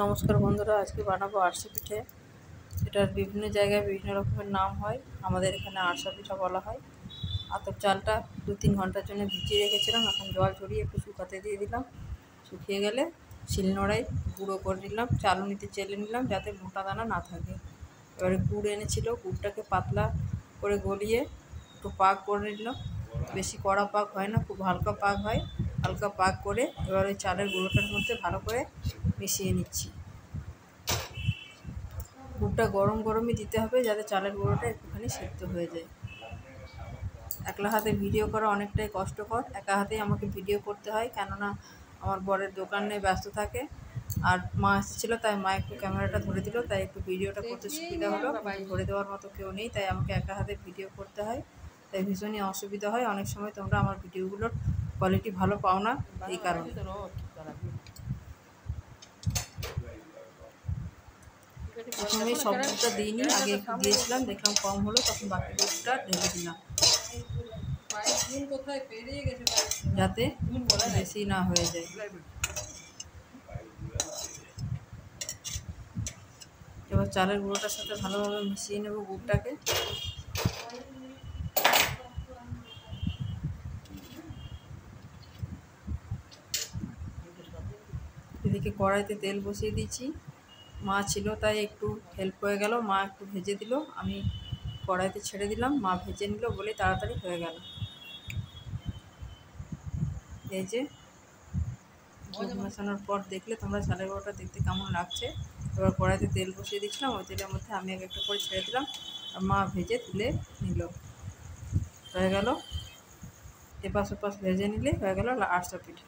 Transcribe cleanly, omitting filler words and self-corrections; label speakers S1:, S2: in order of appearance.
S1: নমস্কার বন্ধুরা, আজকে বানাবো আরসা পিঠে। এটার বিভিন্ন জায়গায় বিভিন্ন রকমের নাম হয়। আমাদের এখানে আরসা পিঠা বলা হয়। আতপ চালটা 2-3 ঘন্টার জন্য ভিজিয়ে রেখেছিলাম। এখন জল ঝরিয়ে একটু শুকাতে দিয়ে দিলাম। শুকিয়ে গেলে শিলনোড়ায় গুঁড়ো করে নিলাম, চালনিতে চেলে নিলাম যাতে মোটা দানা না থাকে। এবারে গুড় এনেছিল, গুড়টাকে পাতলা করে গলিয়ে একটু পাক করে নিলাম। বেশি কড়া পাক হয় না, খুব হালকা পাক হয়। হালকা পাক করে এবার ওই চালের গুঁড়োটার মধ্যে ভালো করে মিশিয়ে নিচ্ছি। গুড়টা গরম গরমই দিতে হবে যাতে চালের গুঁড়োটা একটুখানি সেদ্ধ হয়ে যায়। একলা হাতে ভিডিও করা অনেকটাই কষ্টকর। একা হাতেই আমাকে ভিডিও করতে হয়, কেননা আমার বরের দোকানে ব্যস্ত থাকে। আর মা এসেছিলো, তাই মা একটু ক্যামেরাটা ধরে দিল, তাই একটু ভিডিওটা করতে সুবিধা হলো। ধরে দেওয়ার মতো কেউ নেই, তাই আমাকে একা হাতে ভিডিও করতে হয়, তাই ভীষণই অসুবিধা হয়। অনেক সময় তোমরা আমার ভিডিওগুলোর কোয়ালিটি ভালো পাও না, এই কারণে। প্রথমেই সব দুধটা দিইনি, আগে একটু দিয়েছিলাম, দেখলাম কম হলো, তখন বাকি দুধটা ঢেলে দিলাম যাতে বেশি না হয়ে যায়। এবার চালের গুঁড়োটার সাথে ভালোভাবে মিশিয়ে নেব গুড়টাকে। এদিকে কড়াইতে তেল বসিয়ে দিয়েছি। মা ছিল তাই একটু হেল্প হয়ে গেল, মা একটু ভেজে দিল, আমি কড়াইতে ছেড়ে দিলাম, মা ভেজে নিল বলে তাড়াতাড়ি হয়ে গেল। এই যে দুধ মেশানোর পর দেখলে তোমরা চালের গুঁড়োটা দেখতে কেমন লাগছে। এবার কড়াইতে তেল বসিয়ে দিচ্ছিলাম, ওই তেলের মধ্যে আমি এক একটা করে ছেড়ে দিলাম, আর মা ভেজে তুলে নিল। হয়ে গেল, এপাশ ওপাশ ভেজে নিলে হয়ে গেল আরসা পিঠে।